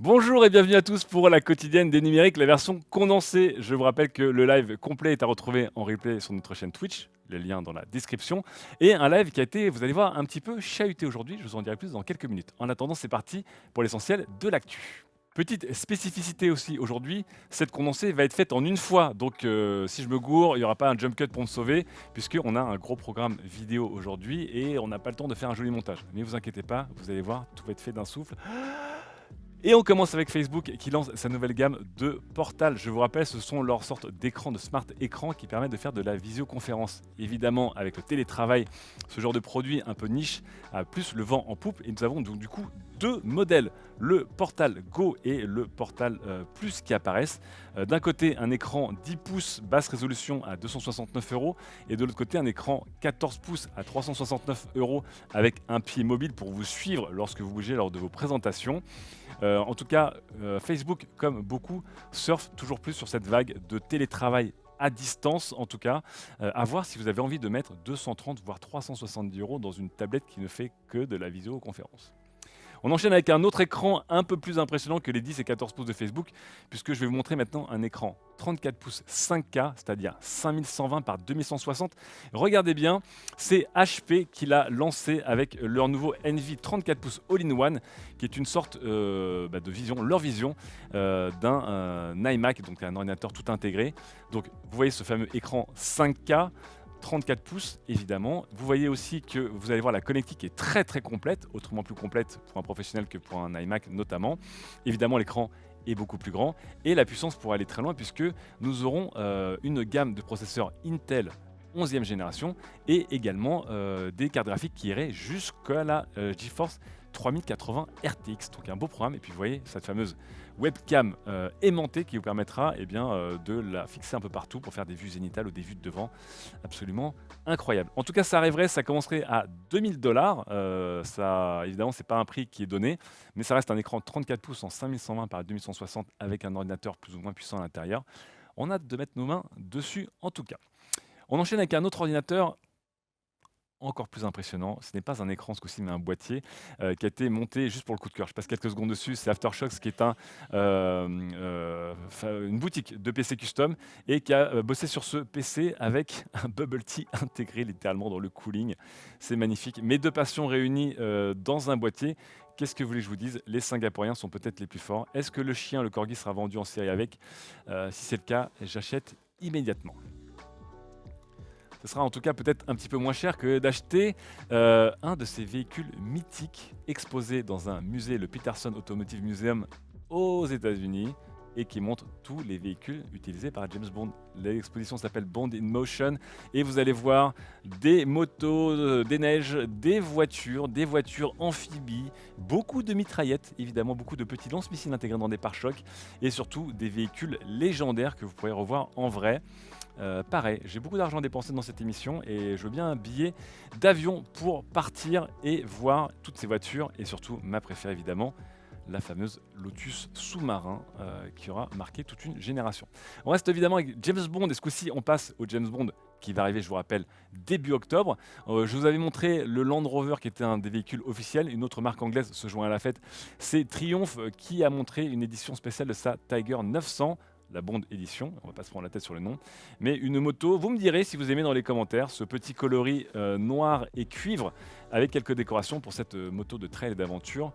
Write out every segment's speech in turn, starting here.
Bonjour et bienvenue à tous pour la quotidienne des numériques, la version condensée. Je vous rappelle que le live complet est à retrouver en replay sur notre chaîne Twitch, le lien dans la description. Et un live qui a été, vous allez voir, un petit peu chahuté aujourd'hui. Je vous en dirai plus dans quelques minutes. En attendant, c'est parti pour l'essentiel de l'actu. Petite spécificité aussi aujourd'hui, cette condensée va être faite en une fois. Donc si je me gourre, il n'y aura pas un jump cut pour me sauver, puisqu'on a un gros programme vidéo aujourd'hui et on n'a pas le temps de faire un joli montage. Mais vous inquiétez pas, vous allez voir, tout va être fait d'un souffle. Et on commence avec Facebook qui lance sa nouvelle gamme de portals. Je vous rappelle, ce sont leurs sortes d'écrans, de smart écrans qui permettent de faire de la visioconférence. Évidemment, avec le télétravail, ce genre de produit un peu niche a plus le vent en poupe. Et nous avons donc du coup deux modèles, le Portal Go et le Portal Plus qui apparaissent. D'un côté, un écran 10 pouces basse résolution à 269 euros et de l'autre côté, un écran 14 pouces à 369 euros avec un pied mobile pour vous suivre lorsque vous bougez lors de vos présentations. En tout cas, Facebook, comme beaucoup, surfe toujours plus sur cette vague de télétravail à distance, en tout cas. À voir si vous avez envie de mettre 230 voire 370 euros dans une tablette qui ne fait que de la visioconférence. On enchaîne avec un autre écran un peu plus impressionnant que les 10 et 14 pouces de Facebook, puisque je vais vous montrer maintenant un écran 34 pouces 5K, c'est-à-dire 5120 par 2160. Regardez bien, c'est HP qui l'a lancé avec leur nouveau Envy 34 pouces All-in-One, qui est une sorte de vision, leur vision d'un iMac, donc un ordinateur tout intégré. Donc vous voyez ce fameux écran 5K. 34 pouces évidemment. Vous voyez aussi que vous allez voir la connectique est très très complète, autrement plus complète pour un professionnel que pour un iMac notamment. Évidemment l'écran est beaucoup plus grand et la puissance pourra aller très loin puisque nous aurons une gamme de processeurs Intel 11e génération et également des cartes graphiques qui iraient jusqu'à la GeForce 3080 RTX, donc un beau programme. Et puis vous voyez cette fameuse webcam aimantée qui vous permettra de la fixer un peu partout pour faire des vues zénithales ou des vues de devant absolument incroyable. En tout cas, ça arriverait, ça commencerait à 2000 $. Ça, évidemment, c'est pas un prix qui est donné, mais ça reste un écran 34 pouces en 5120 par 2160 avec un ordinateur plus ou moins puissant à l'intérieur. On a hâte de mettre nos mains dessus en tout cas. On enchaîne avec un autre ordinateur encore plus impressionnant. Ce n'est pas un écran ce coup-ci, mais un boîtier qui a été monté juste pour le coup de cœur. Je passe quelques secondes dessus. C'est Aftershocks qui est une boutique de PC custom et qui a bossé sur ce PC avec un bubble tea intégré littéralement dans le cooling. C'est magnifique. Mes deux passions réunies dans un boîtier. Qu'est-ce que vous voulez que je vous dise? Les Singapouriens sont peut-être les plus forts. Est-ce que le chien, le corgi, sera vendu en série avec? Si c'est le cas, j'achète immédiatement. Ce sera en tout cas peut-être un petit peu moins cher que d'acheter un de ces véhicules mythiques exposés dans un musée, le Peterson Automotive Museum aux États-Unis, et qui montre tous les véhicules utilisés par James Bond. L'exposition s'appelle Bond in Motion et vous allez voir des motos, des neiges, des voitures amphibies, beaucoup de mitraillettes, évidemment beaucoup de petits lance-missiles intégrés dans des pare-chocs et surtout des véhicules légendaires que vous pourrez revoir en vrai. Pareil, j'ai beaucoup d'argent dépensé dans cette émission et je veux bien un billet d'avion pour partir et voir toutes ces voitures et surtout ma préférée évidemment, la fameuse Lotus sous-marin qui aura marqué toute une génération. On reste évidemment avec James Bond et ce coup-ci on passe au James Bond qui va arriver, je vous rappelle, début octobre. Je vous avais montré le Land Rover qui était un des véhicules officiels. Une autre marque anglaise se joint à la fête. C'est Triumph qui a montré une édition spéciale de sa Tiger 900. La Bond édition, on va pas se prendre la tête sur le nom, mais une moto, vous me direz si vous aimez dans les commentaires, ce petit coloris noir et cuivre avec quelques décorations pour cette moto de trail et d'aventure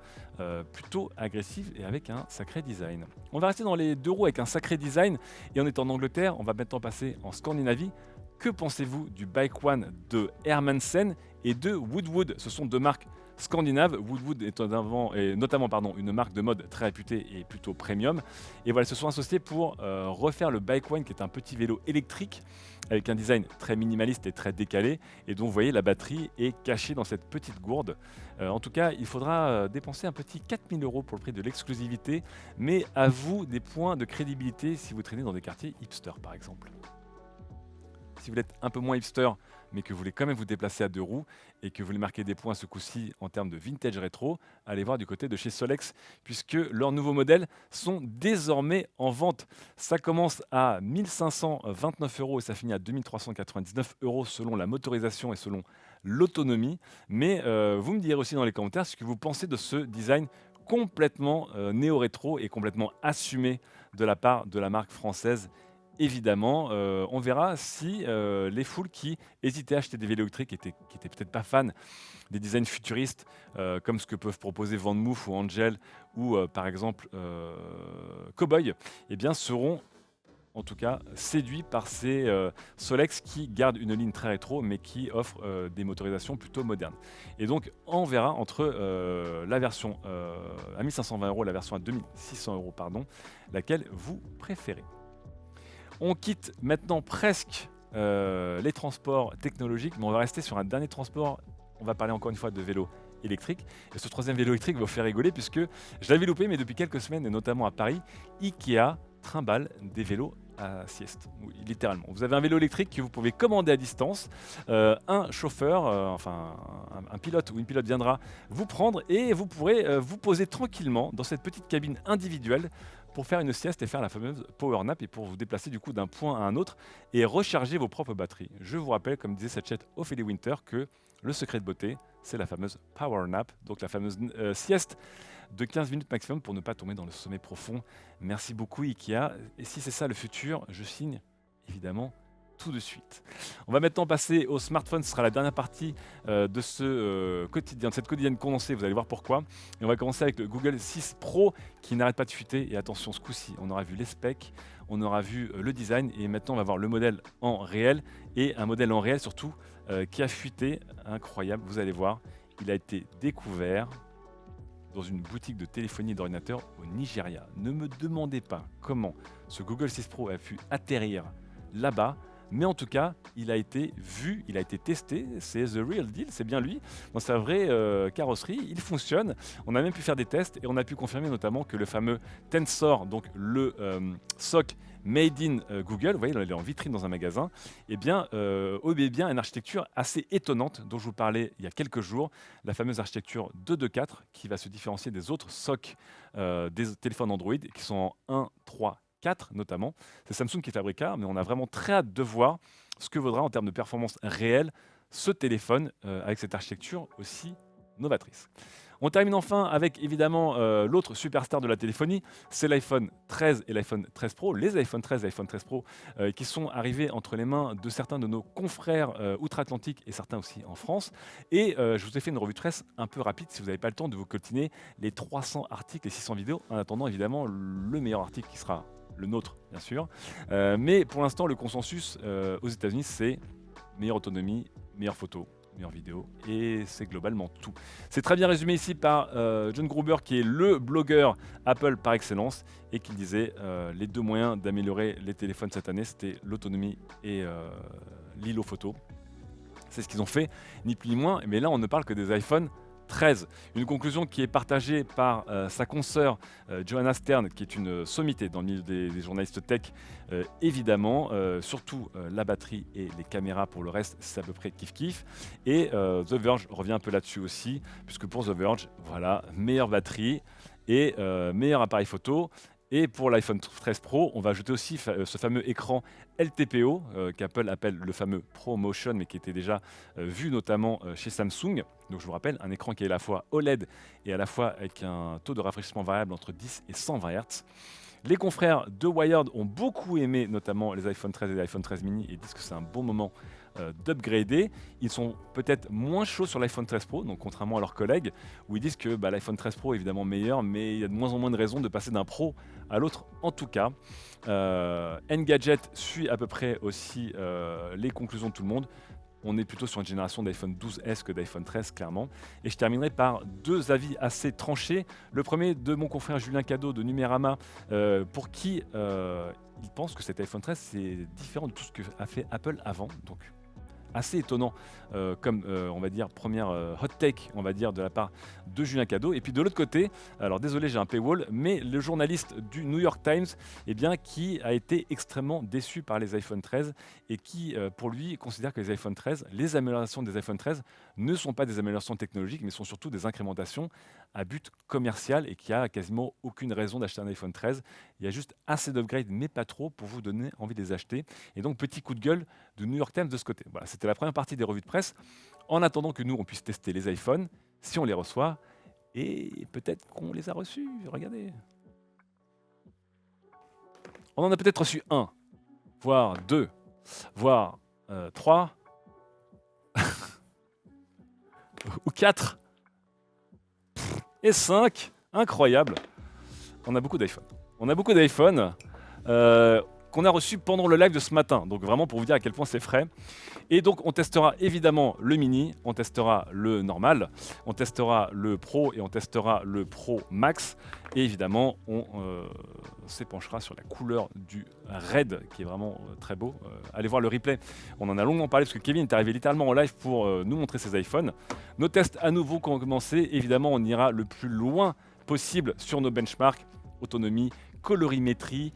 plutôt agressive et avec un sacré design. On va rester dans les deux roues avec un sacré design et on est en Angleterre, on va maintenant passer en Scandinavie. Que pensez-vous du Bike One de Hermansen et de Woodwood? Ce sont deux marques scandinaves. Woodwood est notamment une marque de mode très réputée et plutôt premium. Et voilà, ils se sont associés pour refaire le Bike One qui est un petit vélo électrique avec un design très minimaliste et très décalé et dont vous voyez la batterie est cachée dans cette petite gourde. En tout cas, il faudra dépenser un petit 4000 € pour le prix de l'exclusivité, mais à vous des points de crédibilité si vous traînez dans des quartiers hipster par exemple. Si vous êtes un peu moins hipster, mais que vous voulez quand même vous déplacer à deux roues et que vous voulez marquer des points ce coup-ci en termes de vintage rétro, allez voir du côté de chez Solex, puisque leurs nouveaux modèles sont désormais en vente. Ça commence à 1529 € et ça finit à 2399 € selon la motorisation et selon l'autonomie. Mais vous me direz aussi dans les commentaires ce que vous pensez de ce design complètement néo-rétro et complètement assumé de la part de la marque française. Évidemment, on verra si les foules qui hésitaient à acheter des vélos électriques, qui étaient peut-être pas fans des designs futuristes, comme ce que peuvent proposer Van Moof ou Angel, ou par exemple Cowboy, eh bien seront en tout cas séduits par ces Solex qui gardent une ligne très rétro mais qui offrent des motorisations plutôt modernes. Et donc on verra entre la version à 1520 euros et la version à 2600 euros, pardon, laquelle vous préférez. On quitte maintenant presque les transports technologiques, mais on va rester sur un dernier transport. On va parler encore une fois de vélo électrique. Et ce troisième vélo électrique va vous faire rigoler puisque je l'avais loupé, mais depuis quelques semaines, et notamment à Paris, Ikea trimballe des vélos à sieste, oui, littéralement. Vous avez un vélo électrique que vous pouvez commander à distance. Un chauffeur, enfin un pilote ou une pilote viendra vous prendre et vous pourrez vous poser tranquillement dans cette petite cabine individuelle pour faire une sieste et faire la fameuse power nap et pour vous déplacer du coup d'un point à un autre et recharger vos propres batteries. Je vous rappelle, comme disait cette chatte Ophélie Winter, que le secret de beauté, c'est la fameuse power nap, donc la fameuse sieste de 15 minutes maximum pour ne pas tomber dans le sommeil profond. Merci beaucoup Ikea. Et si c'est ça le futur, je signe évidemment tout de suite. On va maintenant passer au smartphone, ce sera la dernière partie de cette quotidienne condensée, vous allez voir pourquoi. Et on va commencer avec le Google 6 Pro qui n'arrête pas de fuiter. Et attention, ce coup-ci, on aura vu les specs, on aura vu le design et maintenant on va voir le modèle en réel et un modèle en réel surtout qui a fuité, incroyable, vous allez voir. Il a été découvert dans une boutique de téléphonie et d'ordinateur au Nigeria. Ne me demandez pas comment ce Google 6 Pro a pu atterrir là-bas, mais en tout cas, il a été vu, il a été testé, c'est The Real Deal, c'est bien lui, dans sa vraie carrosserie, il fonctionne. On a même pu faire des tests et on a pu confirmer notamment que le fameux Tensor, donc le SoC Made in Google, vous voyez, il est en vitrine dans un magasin, eh bien, obéit bien à une architecture assez étonnante dont je vous parlais il y a quelques jours, la fameuse architecture 224 qui va se différencier des autres SoC des téléphones Android qui sont en 1, 3, 4 notamment. C'est Samsung qui fabrique ça, mais on a vraiment très hâte de voir ce que vaudra en termes de performance réelle ce téléphone avec cette architecture aussi novatrice. On termine enfin avec évidemment l'autre superstar de la téléphonie, c'est l'iPhone 13 et l'iPhone 13 Pro, les iPhone 13 et iPhone 13 Pro qui sont arrivés entre les mains de certains de nos confrères outre-Atlantique et certains aussi en France. Et je vous ai fait une revue de presse un peu rapide si vous n'avez pas le temps de vous coltiner les 300 articles et 600 vidéos, en attendant évidemment le meilleur article qui sera le nôtre bien sûr. Mais pour l'instant le consensus aux États-Unis c'est meilleure autonomie, meilleure photo, meilleure vidéo, et c'est globalement tout. C'est très bien résumé ici par John Gruber, qui est le blogueur Apple par excellence, et qui disait les deux moyens d'améliorer les téléphones cette année, c'était l'autonomie et l'îlot photo. C'est ce qu'ils ont fait, ni plus ni moins, mais là on ne parle que des iPhone 13. Une conclusion qui est partagée par sa consoeur Johanna Stern, qui est une sommité dans le milieu des journalistes tech, évidemment. Surtout la batterie et les caméras, pour le reste, c'est à peu près kiff-kiff. Et The Verge revient un peu là-dessus aussi, puisque pour The Verge, voilà, meilleure batterie et meilleur appareil photo. Et pour l'iPhone 13 Pro, on va ajouter aussi ce fameux écran LTPO qu'Apple appelle le fameux ProMotion, mais qui était déjà vu notamment chez Samsung. Donc je vous rappelle, un écran qui est à la fois OLED et à la fois avec un taux de rafraîchissement variable entre 10 et 120 Hz. Les confrères de Wired ont beaucoup aimé notamment les iPhone 13 et les iPhone 13 mini et disent que c'est un bon moment d'upgrader. Ils sont peut-être moins chauds sur l'iPhone 13 Pro, donc contrairement à leurs collègues, où ils disent que l'iPhone 13 Pro est évidemment meilleur, mais il y a de moins en moins de raisons de passer d'un Pro à l'autre en tout cas. Engadget suit à peu près aussi les conclusions de tout le monde. On est plutôt sur une génération d'iPhone 12S que d'iPhone 13, clairement. Et je terminerai par deux avis assez tranchés. Le premier de mon confrère Julien Cadeau de Numérama, pour qui il pense que cet iPhone 13 c'est différent de tout ce que a fait Apple avant. Donc assez étonnant comme on va dire première hot take on va dire de la part de Julien Cadeau. Et puis de l'autre côté, alors désolé j'ai un paywall, mais le journaliste du New York Times qui a été extrêmement déçu par les iPhone 13 et qui pour lui considère que les iPhone 13, les améliorations des iPhone 13 ne sont pas des améliorations technologiques mais sont surtout des incrémentations à but commercial et qu'il n'y a quasiment aucune raison d'acheter un iPhone 13. Il y a juste assez d'upgrades mais pas trop pour vous donner envie de les acheter. Et donc petit coup de gueule du New York Times de ce côté. Voilà, c'était la première partie des revues de presse. En attendant que nous, on puisse tester les iPhones, si on les reçoit, Et peut-être qu'on les a reçus, regardez. On en a peut-être reçu un, voire deux, voire trois, ou quatre, et cinq. Incroyable. On a beaucoup d'iPhone. On a beaucoup d'iPhone qu'on a reçu pendant le live de ce matin. Donc vraiment pour vous dire à quel point c'est frais. Et donc on testera évidemment le mini, on testera le normal, on testera le pro et on testera le pro max. Et évidemment on s'épanchera sur la couleur du red qui est vraiment très beau. Allez voir le replay, on en a longuement parlé parce que Kevin est arrivé littéralement en live pour nous montrer ses iPhones. Nos tests à nouveau qui ont commencé, évidemment on ira le plus loin possible sur nos benchmarks, autonomie, colorimétrie,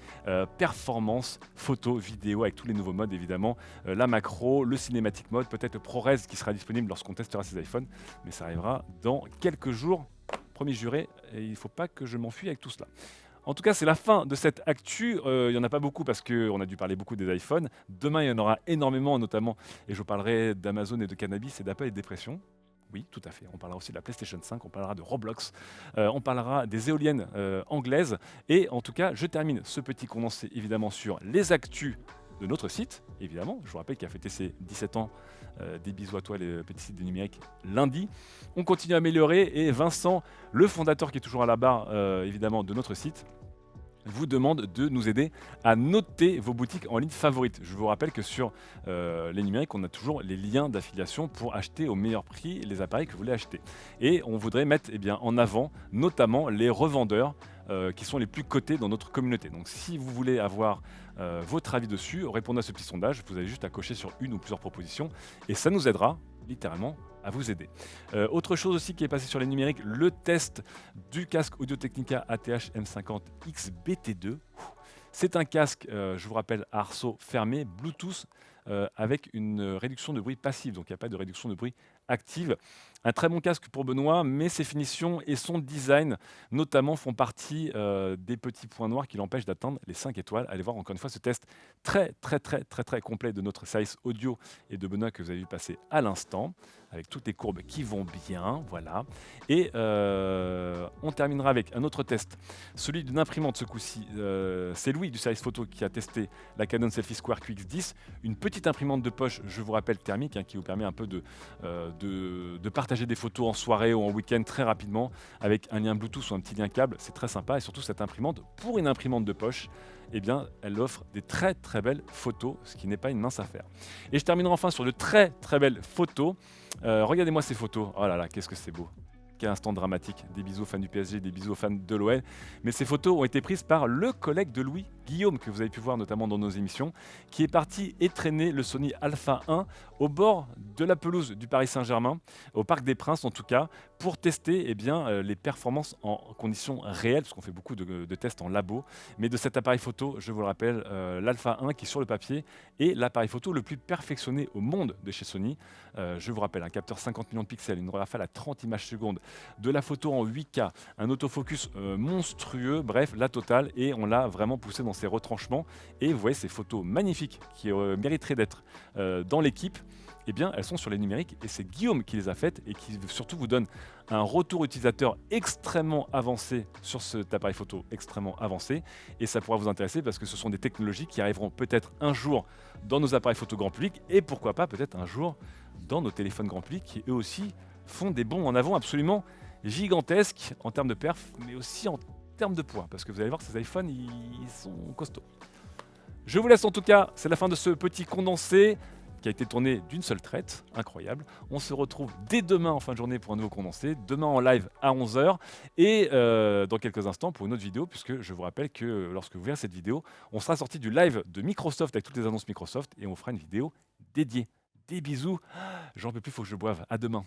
performance, photo, vidéo avec tous les nouveaux modes évidemment, la macro, le cinématique mode, peut-être le ProRes qui sera disponible lorsqu'on testera ces iPhones, mais ça arrivera dans quelques jours, promis juré, et il ne faut pas que je m'enfuie avec tout cela. En tout cas, c'est la fin de cette actu. Il n'y en a pas beaucoup parce qu'on a dû parler beaucoup des iPhones. Demain, il y en aura énormément, notamment, et je vous parlerai d'Amazon et de cannabis et d'Apple et de dépression. Oui, tout à fait. On parlera aussi de la PlayStation 5, on parlera de Roblox, on parlera des éoliennes anglaises. Et en tout cas, je termine ce petit condensé évidemment sur les actus de notre site. Évidemment, je vous rappelle qu'il a fêté ses 17 ans. Des bisous à toi, les petits sites du numérique, lundi. On continue à améliorer et Vincent, le fondateur qui est toujours à la barre évidemment de notre site, vous demande de nous aider à noter vos boutiques en ligne favorites. Je vous rappelle que sur les numériques, on a toujours les liens d'affiliation pour acheter au meilleur prix les appareils que vous voulez acheter. Et on voudrait mettre en avant notamment les revendeurs qui sont les plus cotés dans notre communauté. Donc si vous voulez avoir votre avis dessus, répondez à ce petit sondage, vous avez juste à cocher sur une ou plusieurs propositions et ça nous aidera littéralement à vous aider. Autre chose aussi qui est passé sur les numériques, le test du casque Audio-Technica ATH M50 XBT2. C'est un casque, je vous rappelle, à arceau fermé, Bluetooth, avec une réduction de bruit passive, donc il n'y a pas de réduction de bruit active. Un très bon casque pour Benoît, mais ses finitions et son design, notamment, font partie des petits points noirs qui l'empêchent d'atteindre les 5 étoiles. Allez voir encore une fois ce test très complet de notre service audio et de Benoît que vous avez vu passer à l'instant, avec toutes les courbes qui vont bien, voilà. Et on terminera avec un autre test, celui d'une imprimante ce coup-ci. C'est Louis du service photo qui a testé la Canon Selfie Square QX10, une petite imprimante de poche, je vous rappelle thermique, qui vous permet un peu de partager des photos en soirée ou en week-end très rapidement avec un lien Bluetooth ou un petit lien câble. C'est très sympa et surtout cette imprimante, pour une imprimante de poche, eh bien, elle offre des très belles photos, ce qui n'est pas une mince affaire. Et je terminerai enfin sur de très belles photos. Regardez-moi ces photos. Oh là là, qu'est-ce que c'est beau. Quel instant dramatique. Des bisous aux fans du PSG, des bisous aux fans de l'OL. Mais ces photos ont été prises par le collègue de Louis, Guillaume, que vous avez pu voir notamment dans nos émissions, qui est parti étraîner le Sony Alpha 1 au bord de la pelouse du Paris Saint-Germain, au Parc des Princes en tout cas, pour tester les performances en conditions réelles, parce qu'on fait beaucoup de tests en labo. Mais de cet appareil photo, je vous le rappelle, l'Alpha 1 qui sur le papier est l'appareil photo le plus perfectionné au monde de chez Sony. Je vous rappelle, un capteur 50 millions de pixels, une rafale à 30 images secondes, de la photo en 8K, un autofocus monstrueux, bref, la totale, et on l'a vraiment poussé dans ses retranchements. Et vous voyez ces photos magnifiques qui mériteraient d'être dans l'équipe, eh bien elles sont sur les numériques et c'est Guillaume qui les a faites et qui surtout vous donne un retour utilisateur extrêmement avancé sur cet appareil photo extrêmement avancé, et ça pourra vous intéresser parce que ce sont des technologies qui arriveront peut-être un jour dans nos appareils photo grand public et pourquoi pas peut-être un jour dans nos téléphones grand public qui eux aussi font des bonds en avant absolument gigantesques en termes de perf mais aussi en termes de poids, parce que vous allez voir que ces iPhones ils sont costauds. Je vous laisse en tout cas, c'est la fin de ce petit condensé qui a été tourné d'une seule traite, incroyable. On se retrouve dès demain en fin de journée pour un nouveau condensé, demain en live à 11 h et dans quelques instants pour une autre vidéo, puisque je vous rappelle que lorsque vous verrez cette vidéo, on sera sorti du live de Microsoft avec toutes les annonces Microsoft et on fera une vidéo dédiée. Des bisous, j'en peux plus, il faut que je boive, à demain.